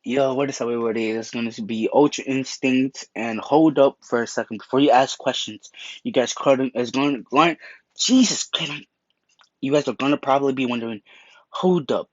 Yo, what is up, everybody? It's going to be Ultra Instinct, and hold up for a second before you ask questions. You guys is going. Jesus, you guys are going to probably be wondering, hold up,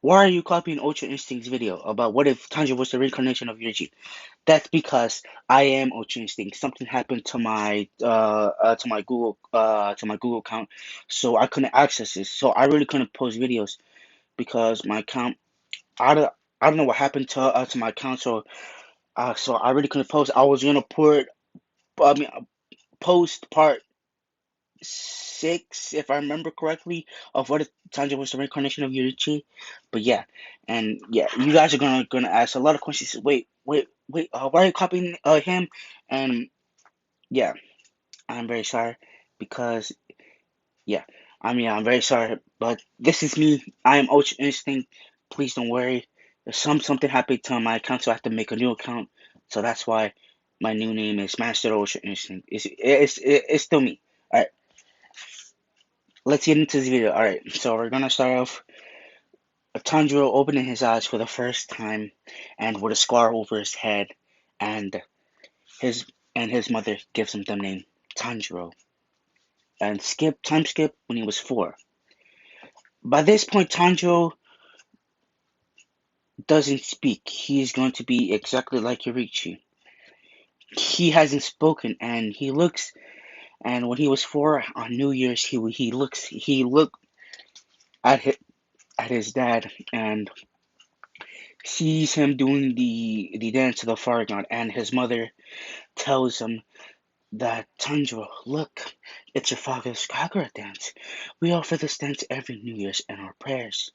why are you copying Ultra Instinct's video about what if Tanjiro was the reincarnation of yoriichi? That's because I am Ultra Instinct. Something happened to my Google account, so I couldn't access this. So I really couldn't post videos because my account. I don't, I don't know what happened to my account, so I really couldn't post. I was gonna post part 6, if I remember correctly, of what if Tanjiro was the reincarnation of Yoriichi. But yeah, and yeah, you guys are gonna ask a lot of questions. Wait, why are you copying him? And yeah, I'm very sorry because yeah, I'm very sorry, but this is me. I am Ultra Instinct. Please don't worry. There's something happened to my account, so I have to make a new account. So that's why my new name is Master Ultra Instinct. It's still me. All right, let's get into this video. All right, so we're gonna start off with Tanjiro opening his eyes for the first time, and with a scar over his head, and his his mother gives him the name Tanjiro. And time skip when he was 4. By this point, Tanjiro doesn't speak. He's going to be exactly like yoriichi. He hasn't spoken, and he looks. And when he was 4 on New Year's, he looked at his dad and sees him doing the dance to the fire god, and his mother tells him that Tanjiro, look, it's your father's Kagura dance. We offer this dance every New Year's in our prayers.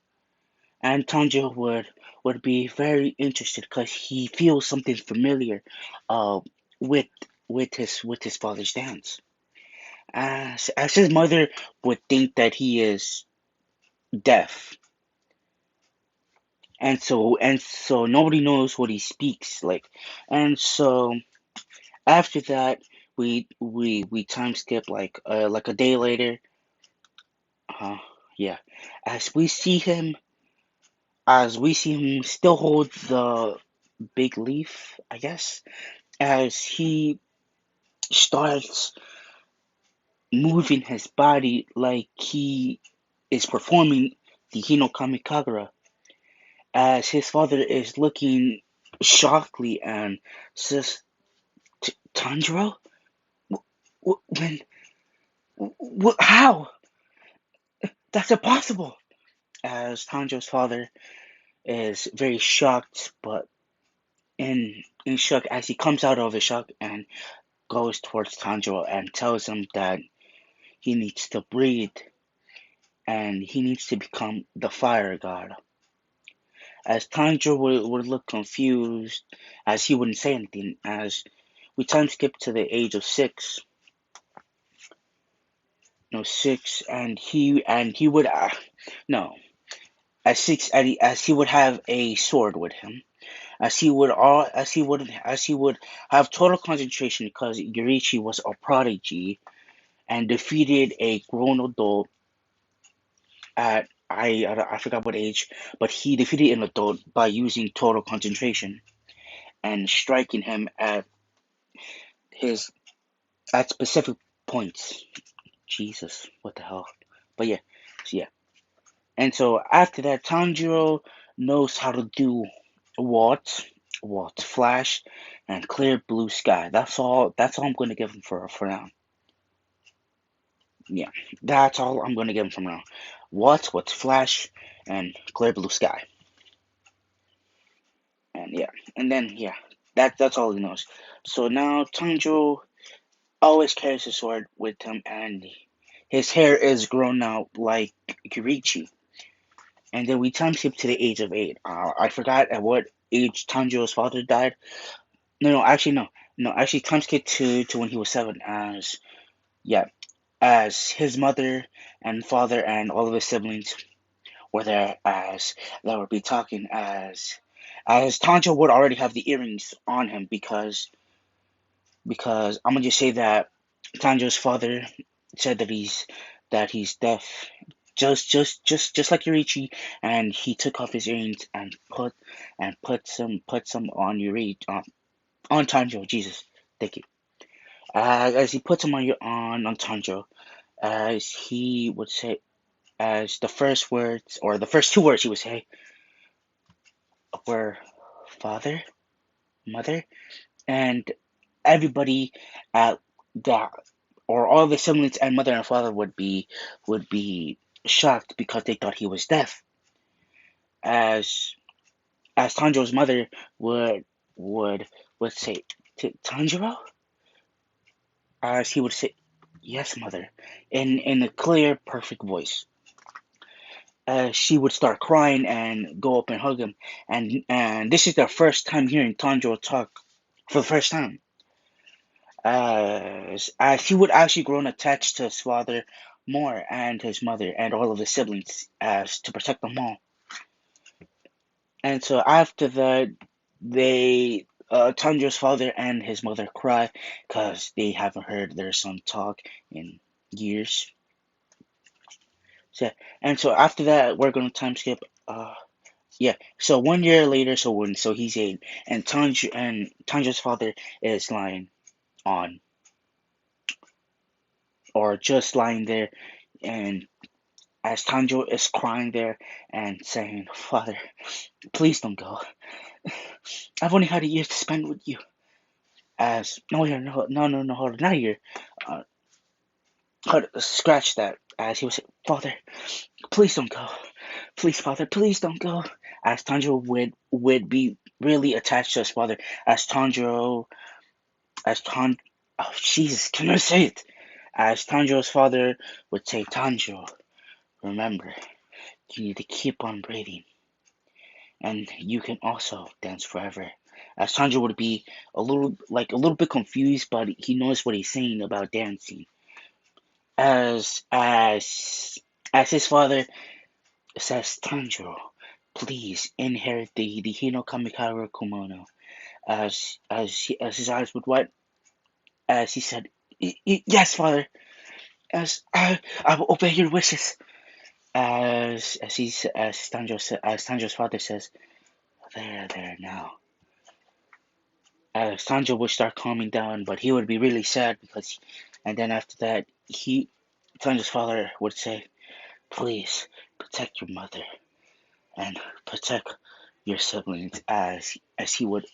And Tanjiro would be very interested because he feels something familiar, uh, with with his father's dance. As his mother would think that he is deaf, and so nobody knows what he speaks like, and so after that we time skip like a day later. Uh, yeah, as we see him still hold the big leaf, I guess, as he starts moving his body like he is performing the Hinokami Kagura, as his father is looking shockingly and says, Tanjiro? When? How? That's impossible! As Tanjiro's father is very shocked, but in shock as he comes out of his shock and goes towards Tanjiro and tells him that he needs to breathe and he needs to become the fire god. As Tanjiro would look confused, as he wouldn't say anything, as we time skip to the age of 6, no 6, and he would no at 6 as he would have a sword with him, as he would have total concentration because Yoriichi was a prodigy and defeated a grown adult at I forgot what age, but he defeated an adult by using total concentration and striking him his at specific points. Jesus, what the hell? But yeah, so yeah. And so after that, Tanjiro knows how to do what, flash, and clear blue sky. That's all. That's all I'm going to give him for now. Yeah, that's all I'm going to give him for now. What's flash, and clear blue sky. And yeah, and then yeah, that's all he knows. So now Tanjiro always carries his sword with him, and his hair is grown out like Yoriichi. And then we time skip to the age of 8. I forgot at what age Tanjiro's father died. No. Actually, time skip to when he was 7. Yeah, as his mother and father and all of his siblings were there, as they would be talking, as Tanjiro would already have the earrings on him because I'm gonna just say that Tanjiro's father said that he's deaf, just like Yoriichi, and he took off his earrings and put some on Yoriichi on Tanjiro. Jesus, thank you. As he puts them on Tanjiro, as he would say, as the first words or the first two words he would say were father, mother, and everybody at that or all the siblings and mother and father would be shocked because they thought he was deaf. As Tanjiro's mother would would would say, Tanjiro, as he would say, yes, mother, in a clear, perfect voice. She would start crying and go up and hug him, and this is their first time hearing Tanjiro talk for the first time. As he would actually grown attached to his father more and his mother and all of his siblings as to protect them all. And so after that, they Tanjiro's father and his mother cry because they haven't heard their son talk in years. So and so after that, we're gonna time skip. Yeah. So 1 year later, so he's 8, and Tanjiro's father is lying on or just lying there, and as Tanjiro is crying there and saying, "Father, please don't go. I've only had a year to spend with you." As no, here, no, hold on, not a year. Uh, Scratch that. As he was saying, "Father, please don't go. Please, Father, please don't go." As Tanjiro would be really attached to his father. As Tanjiro, as Tan, oh Jesus, can I say it? As Tanjiro's father would say, "Tanjiro, remember, you need to keep on breathing, and you can also dance forever." As Tanjiro would be a little bit confused, but he knows what he's saying about dancing. As as as his father says, "Tanjiro, please inherit the Hino Kamikaze Kumono." As his eyes would wet, as he said, "Yes, father. I will obey your wishes." As Tanjiro's father says, there now. Sanjo would start calming down, but he would be really sad and then after that, Sanjo's father would say, "Please protect your mother and protect your siblings." As he would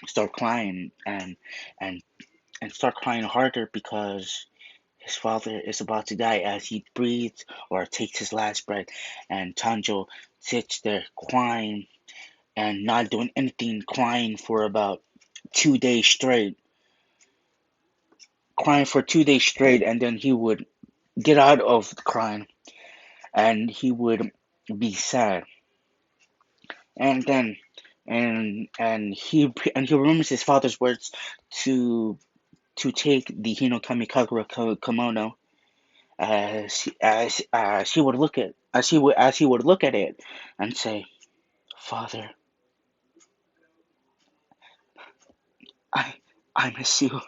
start crying and start crying harder because his father is about to die as he breathes or takes his last breath, and Tanjo sits there crying and not doing anything, crying for about 2 days straight, and then he would get out of the crying, and he would be sad, and then and he remembers his father's words to take the Hino Kamikagura kimono as he would look at as he would look at it and say, "Father, I I miss you."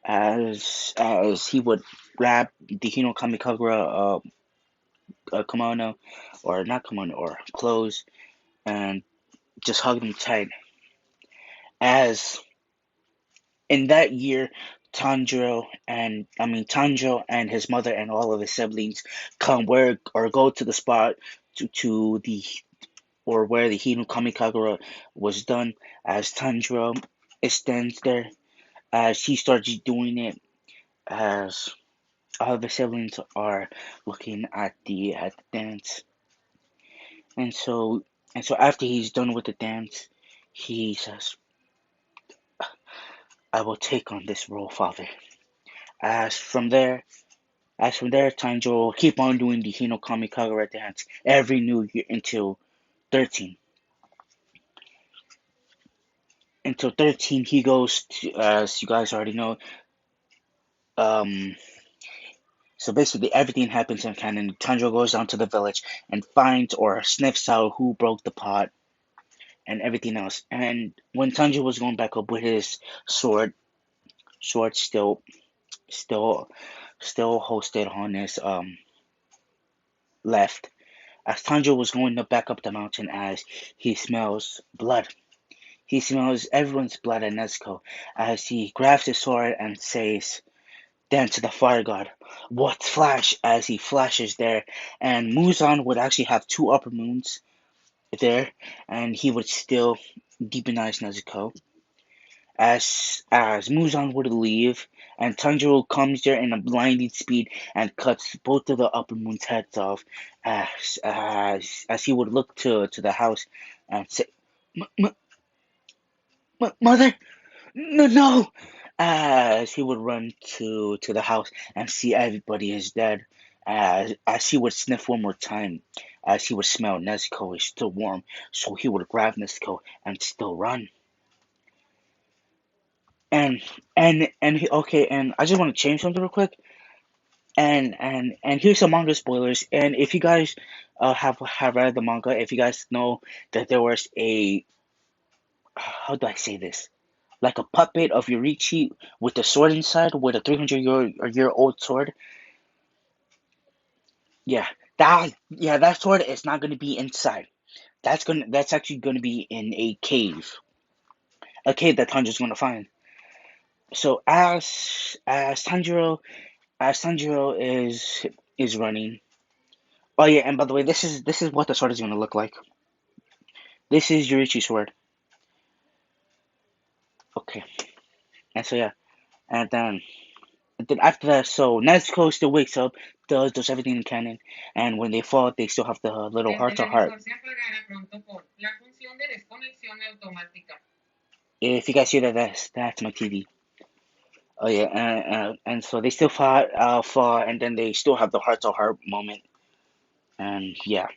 As he would wrap the Hino Kamikagura kimono, or not kimono, or clothes, and just hug them tight. As in that year, Tanjiro and his mother and all of his siblings come where or go to the spot to the or where the Hino Kamikagura was done. As Tanjiro stands there, as he starts doing it, as all the siblings are looking at the dance, and so after he's done with the dance, he says, "I will take on this role, father." As from there, Tanjiro will keep on doing the Hinokami Kagura dance every new year until 13. Until 13, he goes to, as you guys already know, um, so basically everything happens in canon. Tanjiro goes down to the village and finds or sniffs out who broke the pot and everything else. And when Tanjiro was going back up with his sword, sword still, still hosted on his left as Tanjiro was going back up the mountain as he smells blood. He smells everyone's blood at Nezuko as he grabs his sword and says, then to the fire god, "What flash?" as he flashes there, and Muzan would actually have two upper moons there, and he would still demonize Nezuko. As Muzan would leave, and Tanjiro comes there in a blinding speed and cuts both of the upper moon's heads off, as he would look to the house and say, "Mother, no, no!" As he would run to the house and see everybody is dead. As he would sniff one more time, as he would smell Nezuko is still warm, so he would grab Nezuko and still run. And okay, and I just want to change something real quick. And here's some manga spoilers. And if you guys have read the manga, if you guys know that there was a, how do I say this? Like a puppet of Yoriichi with a sword inside, with a 300 year old sword. Yeah, that sword is not gonna be inside. That's actually gonna be in a cave that Tanjiro's gonna find. So as Tanjiro is running. Oh yeah, and by the way, this is what the sword is gonna look like. This is Yoriichi's sword. Okay, and so yeah, and then after that, so Nezuko still wakes up, does everything in canon, and when they fall, they still have the little heart to heart. If you guys see that, that's my TV. Oh yeah, and so they still fall, and then they still have the heart to heart moment, and yeah,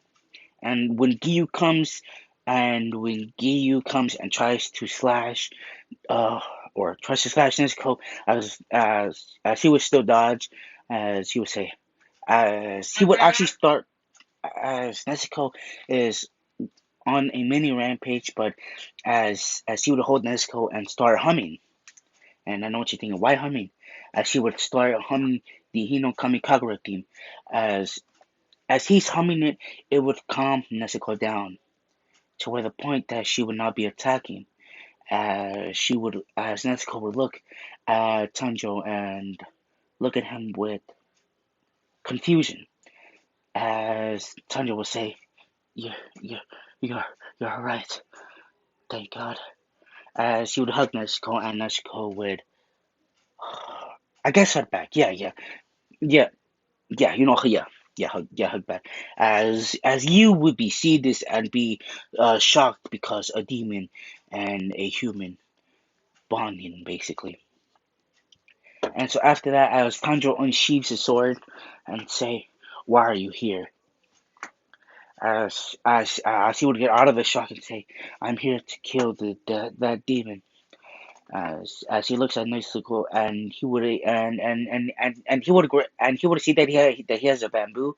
and when Giyu comes and tries to slash, uh, or tries to slash Nezuko, as he would still dodge, as he would say, as he would actually start, as Nezuko is on a mini rampage, but as he would hold Nezuko and start humming. And I know what you're thinking, why humming? As he would start humming the Hino Kamikagura theme. As as he's humming it, it would calm Nezuko down to where the point that she would not be attacking. As Nezuko would look at Tanjiro and look at him with confusion. As Tanjiro would say, "You're, you're, you're, you're right. Thank God." As he would hug Nezuko, and Nezuko would, I guess, hug back. Yeah, yeah, yeah. Yeah, hug back. As you would be see this and be shocked because a demon and a human bonding basically. And so after that, as Tanjiro unsheathes his sword and say, "Why are you here?" As he would get out of the shock and say, "I'm here to kill that demon." As he looks at Nezuko and he would see that he has a bamboo,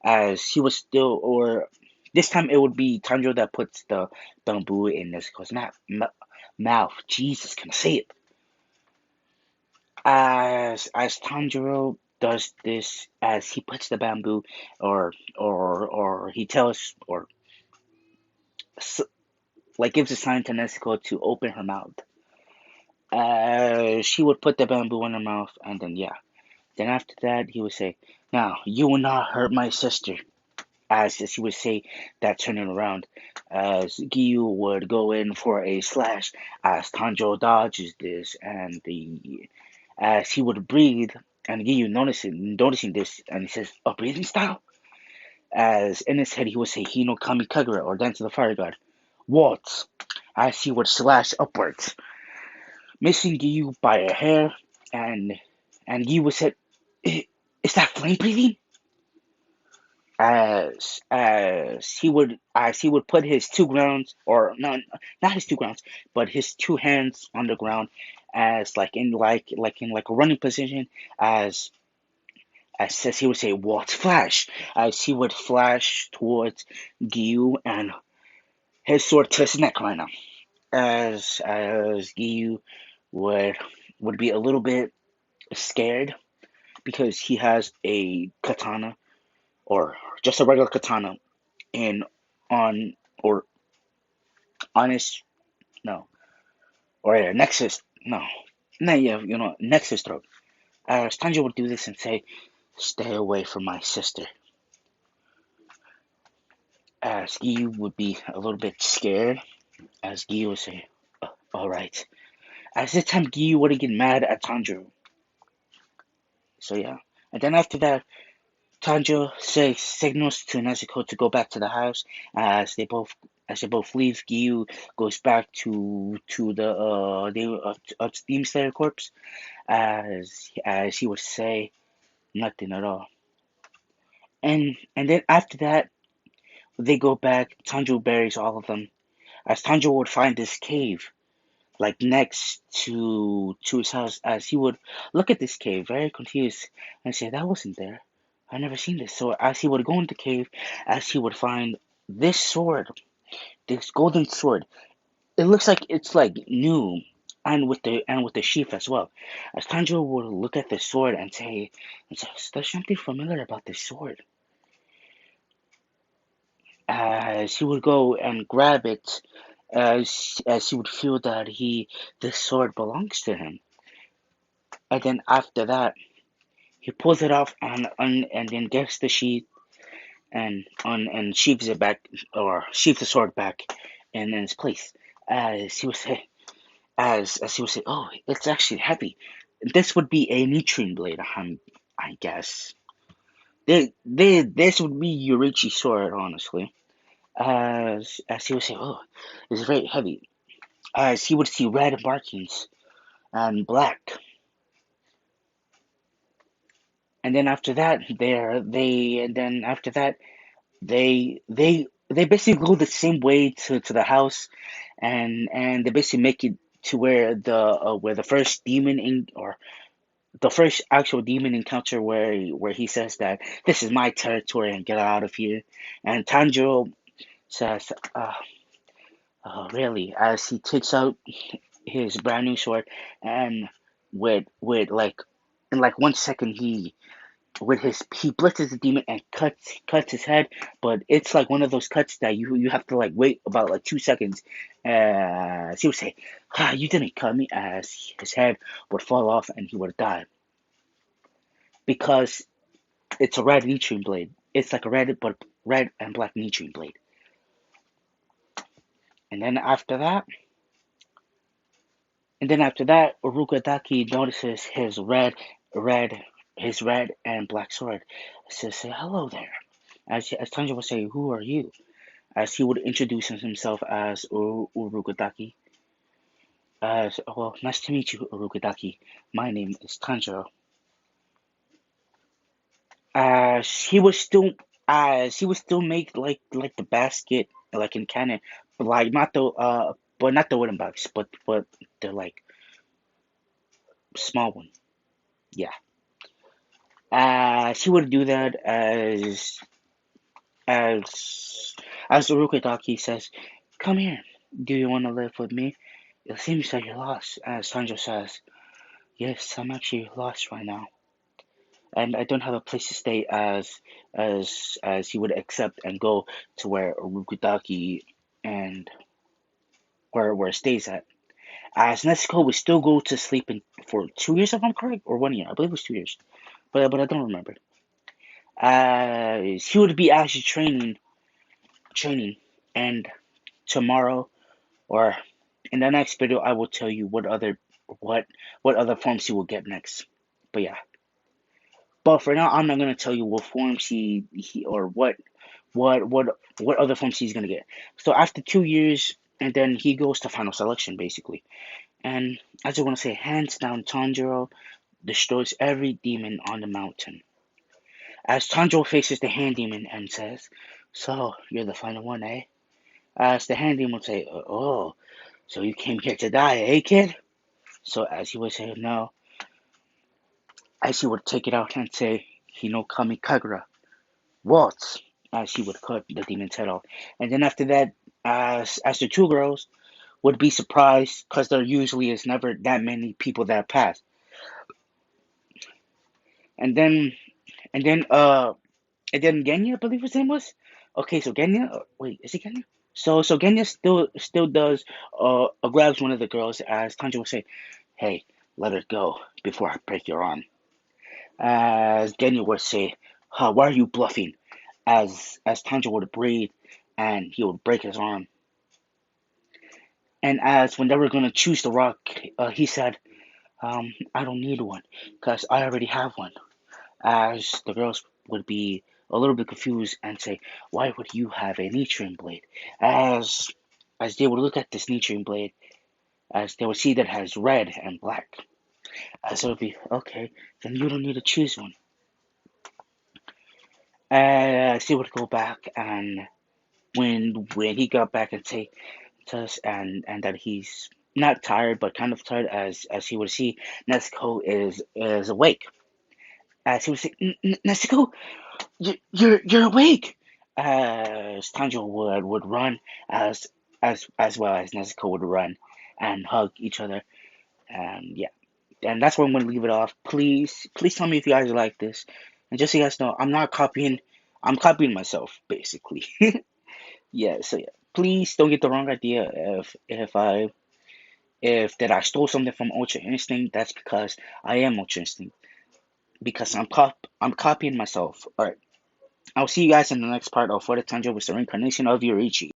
as he was still, or this time it would be Tanjiro that puts the bamboo in Nezuko's mouth. Jesus, can I say it? As Tanjiro does this, as he puts the bamboo, or he tells, or like gives a sign to Nezuko to open her mouth. She would put the bamboo in her mouth, and then yeah. Then after that, he would say, "Now you will not hurt my sister." As he would say that, turning around, as Giyu would go in for a slash, as Tanjiro dodges this, and the as he would breathe, and Giyu noticing this, and he says, "A breathing style." As in his head, he would say, "Hino Kami Kagura," or Dance of the Fire God. What? As he would slash upwards, missing Giyu by a hair, and Giyu would say, "Is that flame breathing?" As he would put his two grounds, or not his two grounds, but his two hands on the ground, as like a running position, as as he would say, "What flash?" As he would flash towards Giyu, and his sword to his neck right now, as Giyu would be a little bit scared because he has a katana, or just a regular katana in on or on his no or next to his no no yeah next to his throat. As Tanjiro would do this and say, "Stay away from my sister." As Giyu would be a little bit scared, as Giyu would say, "All right." As this time, Giyu wouldn't get mad at Tanjiro. So yeah, and then after that, Tanjiro signals to Nezuko to go back to the house. As they both leave, Giyu goes back to the Demon Slayer corpse. As he would say nothing at all. And then after that, they go back. Tanjiro buries all of them. As Tanjiro would find this cave, like next to his house, as he would look at this cave, very confused, and say, "That wasn't there. I never seen this." So as he would go into the cave, as he would find this sword, this golden sword, it looks like it's like new, and with the sheath as well. As Tanjiro would look at the sword and say, "There's something familiar about this sword." As he would go and grab it, as he would feel that this sword belongs to him. And then after that, he pulls it off and then gets the sheath and sheaves it back, or sheaves the sword back in its place. As he would say, as he would say, "Oh, it's actually heavy. This would be a nutrient blade, I guess. This would be yoriichi sword, honestly." As he would say, "Oh, it's very heavy." As he would see red markings and black. And then after that, they and then after that they basically go the same way to the house, and they basically make it to where the first demon or the first actual demon encounter, where he says that this is my territory and get out of here. And Tanjiro says, really, as he takes out his brand new sword, and with like in like 1 second he blitzes the demon and cuts his head, but it's like one of those cuts that you have to like wait about like 2 seconds. He would say, "You didn't cut me," as his head would fall off and he would die because it's a red nutrient blade. It's like a red and black nutrient blade. And then after that, and then after that, Urokodaki notices red, his red and black sword. Says, "Say hello there." As Tanjiro would say, "Who are you?" As he would introduce himself as Urokodaki. As, "Well, nice to meet you, Urokodaki. My name is Tanjiro." As he would still make like the basket like in canon, but like not the but not the wooden box, but the like small one. Yeah. As he would do that as as Urokodaki says, "Come here. Do you want to live with me? It seems that you're lost." As Tanjiro says, "Yes, I'm actually lost right now, and I don't have a place to stay." As he would accept and go to where Urukudaki and where it stays at. As Nezuko would still go to sleep for 2 years, if I'm correct, or 1 year. I believe it was 2 years, but I don't remember. As he would be actually training, and tomorrow or in the next video, I will tell you what what other forms he will get next. But yeah. But for now, I'm not gonna tell you what forms he or what what what other forms he's gonna get. So after 2 years, and then he goes to final selection basically. And I just want to say, hands down, Tanjiro destroys every demon on the mountain. As Tanjiro faces the hand demon and says, "So you're the final one, eh?" As the hand demon would say, "Oh, so you came here to die, eh, kid?" So as he would say, "No," as he would take it out and say, "Hino Kami Kagura. Waltz," as he would cut the demon's head off. And then after that, as the two girls would be surprised because there usually is never that many people that pass. And then and then And then Genya, I believe his name was. Okay, so Genya. Wait, is he Genya? So Genya still does grabs one of the girls as Tanjiro would say, "Hey, let her go before I break your arm." As Genya would say, huh, "Why are you bluffing?" As Tanjiro would breathe, and he would break his arm. And as when they were gonna choose the rock, he said, "I don't need one, cause I already have one." As the girls would be a little bit confused and say, "Why would you have a Nichiren blade?" As as they would look at this Nichiren blade, as they would see that it has red and black, as it would be, "Okay, then you don't need to choose one." As he would go back, and when he got back and say to us, and that he's not tired but kind of tired, as he would see Nezuko is awake, as he would say, "Nezuko, you're awake." As Tanjiro would run, as well as Nezuko would run and hug each other, and yeah, and that's where I'm gonna leave it off. Please tell me if you guys like this, and just so you guys know, I'm not copying. I'm copying myself basically. Yeah, so yeah, please don't get the wrong idea if that I stole something from Ultra Instinct. That's because I am Ultra Instinct, because I'm copying myself. All right. I'll see you guys in the next part of For the Tanjiro with the reincarnation of Yoriichi.